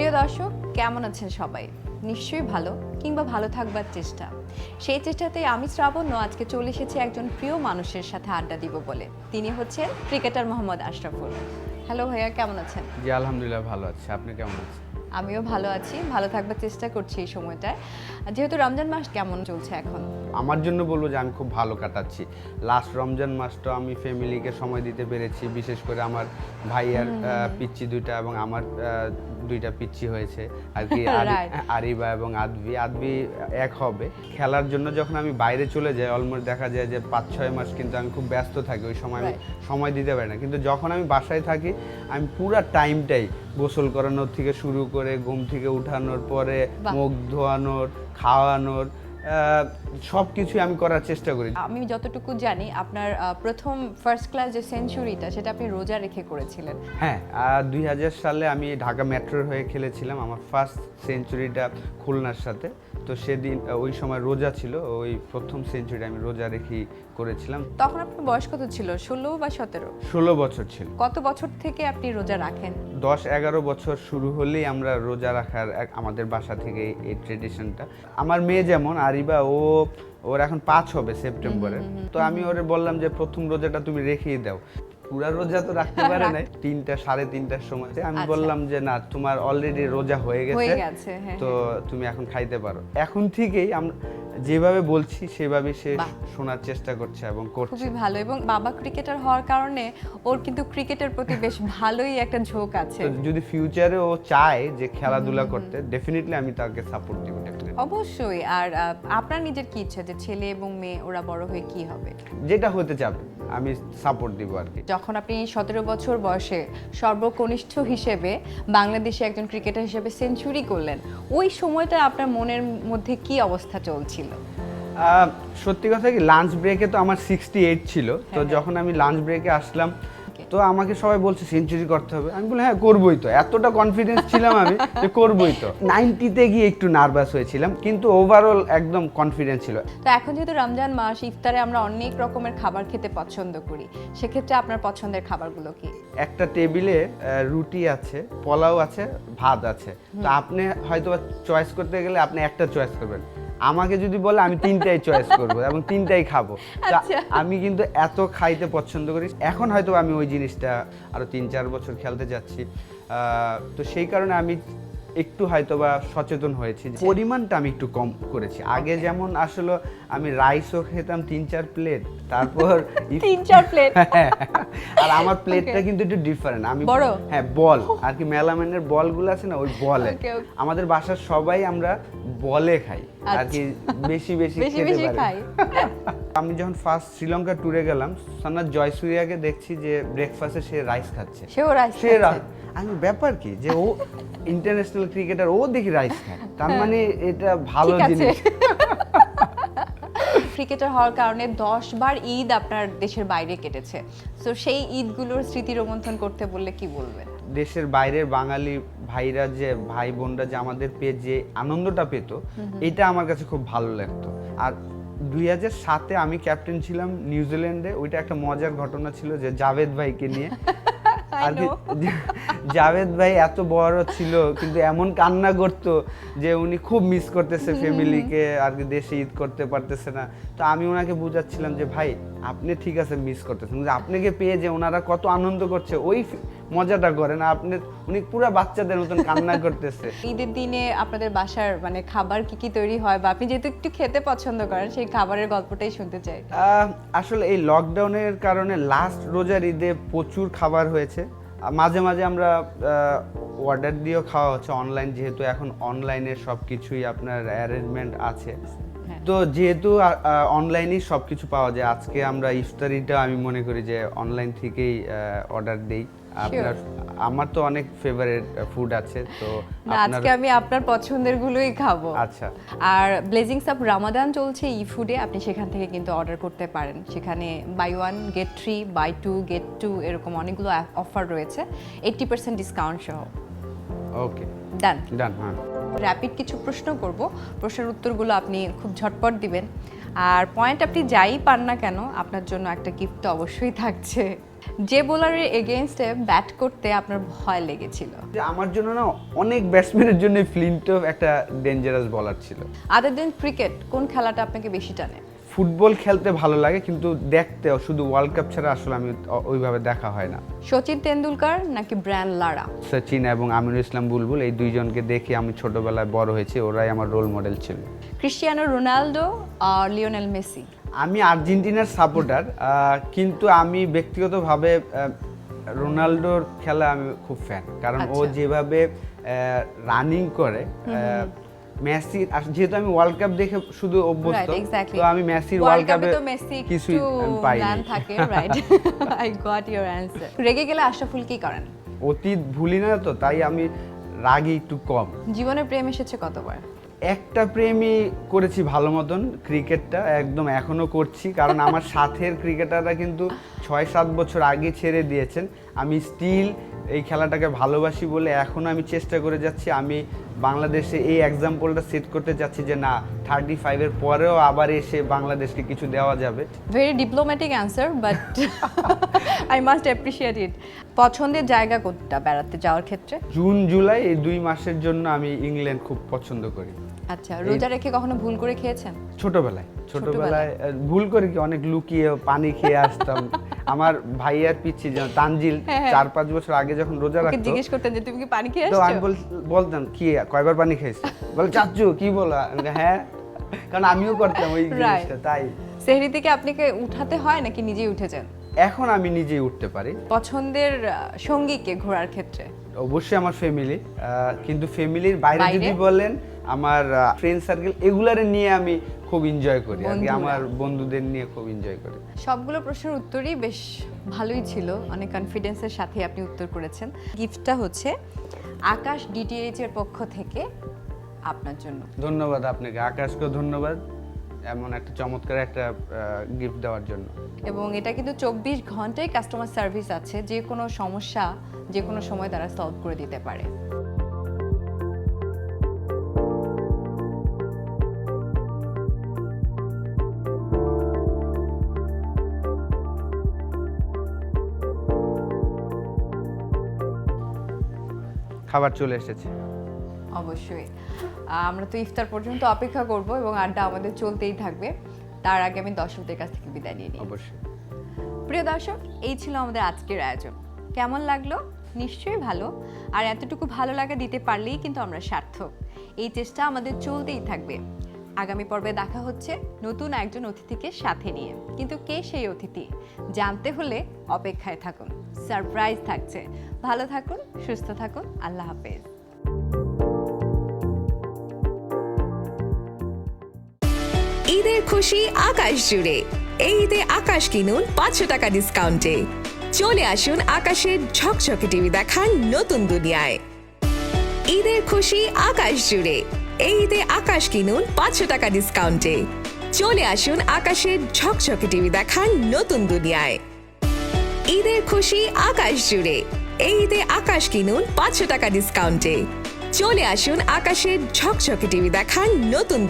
প্রিয় দর্শক, কেমন আছেন সবাই? নিশ্চয়ই ভালো কিংবা ভালো থাকবার চেষ্টা। সেই চেষ্টাতেই আমি শ্রাবণ্য আজকে চলে এসেছি একজন প্রিয় মানুষের সাথে আড্ডা দিব বলে। তিনি হচ্ছেন ক্রিকেটার মোহাম্মদ আশরাফুল। হ্যালো ভাইয়া, কেমন আছেন? জি আলহামদুলিল্লাহ ভালো আছি। আপনি কেমন আছেন? আমিও ভালো আছি, ভালো থাকবার চেষ্টা করছি এই সময়টায়। যেহেতু রমজান মাস কেমন চলছে এখন? আমার জন্য বলবো যে আমি খুব ভালো কাটাচ্ছি। লাস্ট রমজান মাসটা আমি ফ্যামিলিকে সময় দিতে পেরেছি, বিশেষ করে আমার ভাইয়ার পিচ্চি দুইটা এবং আমার দুইটা পিচ্চি হয়েছে আর কি, আরিবা এবং আদবি এক হবে। খেলার জন্য যখন আমি বাইরে চলে যাই অলমোস্ট দেখা যায় যে 5-6 মাস কিন্তু আমি খুব ব্যস্ত থাকি, ওই সময় আমি সময় দিতে পারি না। কিন্তু যখন আমি বাসায় থাকি আমি পুরো টাইমটাই গোসল করানোর থেকে শুরু করে ঘুম থেকে উঠানোর পরে মুখ ধোয়ানোর, খাওয়ানোর সব কিছুই আমি করার চেষ্টা করি। আমি যতটুকু জানি আপনার প্রথম ফার্স্ট ক্লাস যে সেঞ্চুরিটা সেটা আপনি রোজা রেখে করেছিলেন। হ্যাঁ, 2000 সালে আমি ঢাকা মেট্রোর হয়ে খেলেছিলাম আমার ফার্স্ট সেঞ্চুরিটা খুলনার সাথে। তো সেদিন ওই সময় রোজা ছিল, ওই প্রথম সেঞ্চুরি আমি রোজা রেখেই করেছিলাম। তখন আপনার বয়স কত ছিল? 16 বা 17? 16 বছর ছিল। কত বছর থেকে আপনি রোজা রাখেন? 10-11 বছর শুরু হলেই আমরা রোজা রাখার আমাদের বাসা থেকে এই ট্রেডিশনটা। আমার মেয়ে যেমন আরিবা, ওর এখন 5 হবে সেপ্টেম্বরে। তো আমি ওরে বললাম যে প্রথম রোজাটা তুমি রেখেই দাও। পুরা রোজা তো রাখতে পারে না, 3টা 3:30টার সময় আমি বললাম যে না, তোমার অলরেডি রোজা হয়ে গেছে, তো তুমি এখন খাইতে পারো। এখন থেকেই আমরা যেভাবে বলছি সেভাবে সে শোনার চেষ্টা করছে এবং করছে। খুবই ভালো। এবং বাবা ক্রিকেটার হওয়ার কারণে ওর কিন্তু ক্রিকেটের প্রতি বেশ ভালোই একটা ঝোঁক আছে। যদি ফিউচারে ও চায় যে খেলাধুলা করতে, ডেফিনেটলি আমি তাকে সাপোর্ট দিব। অবশ্যই। আর আপনার নিজের কি ইচ্ছা যে ছেলে এবং মেয়ে ওরা বড় হয়ে কি হবে? যেটা হতে চাবে আমি সাপোর্ট দিব আর কি। যখন আপনি 17 বছর বয়সে সর্বকনিষ্ঠ হিসেবে বাংলাদেশে একজন ক্রিকেটার হিসেবে সেঞ্চুরি করলেন, ওই সময়টা আপনার মনের মধ্যে কি অবস্থা চলছিল? সত্যি কথা কি, লাঞ্চ ব্রেকে তো আমার 68 ছিল। তো যখন আমি লাঞ্চ ব্রেকে আসলাম তো আমাকে সবাই বলছে সেঞ্চুরি করতে হবে। আমি বলি হ্যাঁ করবই তো, এতটা কনফিডেন্স ছিলাম আমি যে করবই তো। 90-তে গিয়ে একটু নার্ভাস হয়েছিলাম, কিন্তু ওভারঅল একদম কনফিডেন্স ছিল। তো এখন যেহেতু রমজান মাস, ইফতারে আমরা অনেক রকমের খাবার খেতে পছন্দ করি, সেক্ষেত্রে আপনার পছন্দের খাবারগুলো কি? একটা টেবিলে রুটি আছে, পোলাও আছে, ভাত আছে। তো আপনি হয়তো চয়েস করতে গেলে আপনি একটা চয়েস করবেন, আমাকে যদি বলে আমি 3টাই চয়েস করব এবং 3টাই খাবো। আমি কিন্তু এত খাইতে পছন্দ করি। এখন হয়তো আমি ওই জিনিসটা আরো 3-4 বছর খেলতে যাচ্ছি, তো সেই কারণে আমি একটু হয়তোবা সচেতন হয়েছি, পরিমাণটা আমি একটু কম করেছি। আগে যেমন আসলে আমি রাইসও খেতাম 3-4 প্লেট, তারপর 3-4 প্লেট, আর আমার প্লেটটা কিন্তু একটু ডিফারেন্ট। আমি হ্যাঁ বল আর কি, মেলামেনের বলগুলো আছে না, ওই বলে আমাদের বাসার সবাই আমরা বলে খাই আর কি, বেশি বেশি খেতে পারি। আমি যখন ফার্স্ট শ্রীলঙ্কা ট্যুরে গেলাম, সানাত জয়সূরিয়াকে দেখছি যে ব্রেকফাস্টে সে রাইস খাচ্ছে। আমি ব্যাপার কি যে ও ইন্টারন্যাশনাল ক্রিকেটার, ও দেখি রাইস খায়, তার মানে এটা ভালো জিনিস। ক্রিকেটার হওয়ার কারণে 10 বার ঈদ আপনার দেশের বাইরে কেটেছে, তো সেই ঈদগুলোর স্মৃতি রোমন্থন করতে বললে কি বলবেন? দেশের বাইরের বাঙালি ভাইরা যে, ভাই বোনরা যে আমাদের পেয়ে যে আনন্দটা পেত, এটা আমার কাছে খুব ভালো লাগতো। আর 2007-এ আমি ক্যাপ্টেন ছিলাম নিউজিল্যান্ডে। ওইটা একটা মজার ঘটনা ছিল যে জাভেদ ভাইকে নিয়ে আর কি, জাভেদ ভাই এত বড় ছিল কিন্তু এমন কান্না করতো যে উনি খুব মিস করতেছে ফ্যামিলিকে আর কি, দেশে ঈদ করতে পারতেছে না। তো আমি ওনাকে বুঝাচ্ছিলাম যে ভাই আপনি ঠিক আছে মিস করতেছেন, আপনাকে পেয়ে যে ওনারা কত আনন্দ করছে ওই মজাটা করেন, আপনি উনি পুরো বাচ্চাদের মতন কান্না করতেছে। ঈদের দিনে আপনাদের বাসার মানে খাবার কি কি তৈরি হয়, বা আপনি যেহেতু একটু খেতে পছন্দ করেন সেই খাবারের গল্পটাই শুনতে চাই। আসলে এই লকডাউনের কারণে লাস্ট রোজার ঈদে প্রচুর খাবার হয়েছে। মাঝে মাঝে আমরা অর্ডার দিয়েও খাওয়া হচ্ছে অনলাইন, যেহেতু এখন অনলাইনে সব কিছুই আপনার অ্যারেঞ্জমেন্ট আছে। তো যেহেতু অনলাইনেই সব কিছু পাওয়া যায়, আজকে আমরা ইফতারিটা আমি মনে করি যে অনলাইন থেকেই অর্ডার দেই। আমার তো অনেক ফেভারিট ফুড আছে, তো আজকে আমি আপনার পছন্দের গুলোই খাবো। আচ্ছা। আর ব্লেজিংস অফ রামাদান চলছে ই ফুডে, আপনি সেখান থেকে কিন্তু অর্ডার করতে পারেন। সেখানে বাই 1 গেট 3, বাই 2 গেট 2 এরকম অনেকগুলো অফার রয়েছে, 80% ডিসকাউন্ট সহ। ওকে, ডান। হ্যাঁ। র্যাপিড কিছু প্রশ্ন করব, প্রশ্নের উত্তরগুলো আপনি খুব ঝটপট দিবেন। আর পয়েন্ট আপনি যাই পান না কেন, আপনার জন্য একটা গিফট অবশ্যই থাকছে। যে বোলারের এগেইনস্টে ব্যাট করতে আপনার ভয় লেগেছিল? যে আমার জন্য না অনেক ব্যাটসম্যানের জন্য ফ্লিন্টও একটা ডেঞ্জারাস বলার ছিল। আদার দেন ক্রিকেট কোন খেলাটা আপনাকে বেশি টানে? ফুটবল খেলতে ভালো লাগে, কিন্তু দেখতেও শুধু ওয়ার্ল্ড কাপ ছাড়া আসলে আমি ওইভাবে দেখা হয় না। সচিন তেন্ডুলকার নাকি ব্রায়ান লারা? সচিন এবং আমিনুল ইসলাম বুলবুল, এই দুইজনকে দেখে আমি ছোটবেলায় বড় হয়েছি, ওরাই আমার রোল মডেল ছিল। ক্রিস্টিয়ানো রোনালদো আর লিওনেল মেসি? আমি আর্জেন্টিনার সাপোর্টার, কিন্তু আমি ব্যক্তিগতভাবে রোনালদোর খেলা আমি খুব ফ্যান, কারণ ও আচ্ছা। যেভাবে রানিং করে। মেসি যেহেতু আমি ওয়ার্ল্ড কাপ দেখে শুধু অভ্যস্ত, Right, exactly. তো আমি মেসির ওয়ার্ল্ড কাপে তো মেসি কিছুই একটু আমি পাইনি। ম্যান থাকে, right? I got your answer. রেগে গেলে আশরাফুল কি করেন? অতীত ভুলি না তো, তাই আমি রাগি একটু কম। জীবনে প্রেম এসেছে কতবার? একটা প্রেমই করেছি ভালো মতন, ক্রিকেটটা একদম এখনো করছি, কারণ আমার সাথের ক্রিকেটাররা কিন্তু 6-7 বছর আগে ছেড়ে দিয়েছেন। আমি স্টিল এই খেলাটাকে ভালোবাসি বলে এখনো আমি চেষ্টা করে যাচ্ছি। আমি বাংলাদেশে এই এক্সাম্পলটা সেট করতে চাচ্ছি যে না, 35-এর পরেও আবার এসে বাংলাদেশকে কিছু দেওয়া যাবে। Very diplomatic answer, but I must appreciate it. পছন্দের জায়গা কোনটা বেড়াতে যাওয়ার ক্ষেত্রে? জুন জুলাই এই 2 মাসের জন্য আমি ইংল্যান্ড খুব পছন্দ করি। আচ্ছা, রোজা রেখে কখনো ভুল করে খেয়েছেন? ছোটবেলায় ভুল করে কি অনেক লুকিয়ে পানি খেয়ে আসতাম। আমার ভাইয়ার পিচ্ছি তানজিল হ্যাঁ। 4-5 বছর আগে যখন রোজা ওকে রাখতো, জিজ্ঞেস করতেন যে তুমি কি পানি খেয়ে তো আসছো? আমি বলতাম কি কয়বার পানি খাইছি, বলে চাচ্চু কি বলা, হ্যাঁ, কারণ আমিও করতাম ওই জিনিসটা। তাই সেহরি থেকে আপনাকে উঠাতে হয় নাকি নিজেই উঠেছেন? এখন আমি নিজেই উঠতে পারি। পছন্দের সঙ্গীকে ঘোরার ক্ষেত্রে? অবশ্যই আমার ফ্যামিলি, কিন্তু ফ্যামিলির বাইরে বাইরে? যদি বলেন আমার ফ্রেন্ড সার্কেল, এগুলারে নিয়ে আমি খুব এনজয় করি আর কি, বন্ধুরা? আমার বন্ধুদের নিয়ে খুব এনজয় করি। সবগুলো প্রশ্নের উত্তরই বেশ ভালোই ছিল, অনেক কনফিডেন্সের সাথে আপনি উত্তর করেছেন। গিফটটা হচ্ছে আকাশ ডিটিএইচ এর পক্ষ থেকে আপনার জন্য। ধন্যবাদ আপনাকে, আকাশকেও ধন্যবাদ এমন একটা চমৎকার একটা গিফট দেওয়ার জন্য। এবং এটা কিন্তু 24 ঘন্টাই কাস্টমার সার্ভিস আছে, যে কোনো সমস্যা যে কোনো সময় তারা সলভ করে দিতে পারে। খাবার চলে এসেছে। অবশ্যই আমরা তো ইফতার পর্যন্ত অপেক্ষা করব এবং আড্ডা আমাদের চলতেই থাকবে। তার আগে আমি দর্শকদের কাছ থেকে বিদায় নিয়ে নিই। অবশ্যই। প্রিয় দর্শক, এই ছিল আমাদের আজকের আয়োজন। কেমন লাগলো? নিশ্চয়ই ভালো। আর এতটুকু ভালো লাগা দিতে পারলেই কিন্তু আমরা সার্থক। এই চেষ্টা আমাদের চলতেই থাকবে। আগামী পর্বে দেখা হচ্ছে নতুন একজন অতিথিকে সাথে নিয়ে। কিন্তু কে সেই অতিথি জানতে হলে অপেক্ষায় থাকুন, সারপ্রাইজ থাকছে। ভালো থাকুন, সুস্থ থাকুন, আল্লাহ হাফেজ। ঈদের খুশি আকাশ জুড়ে। এই ঈদে আকাশ কিনুন 500 টাকা ডিসকাউন্টে। চলে আসুন আকাশের ঝকঝকে টিভি দেখার নতুন দুনিয়ায়। ঈদের খুশি আকাশ জুড়ে। এই ঈদে আকাশ কিনুন 500 টাকা ডিসকাউন্টে। চলে আসুন আকাশের ঝকঝকে টিভি দেখার নতুন দুনিয়ায়। ঈদের খুশি আকাশ জুড়ে। এই ঈদে আকাশ কিনুন 500 টাকা ডিসকাউন্টে। চলে আসুন আকাশের ঝকঝকে টিভি দেখার নতুন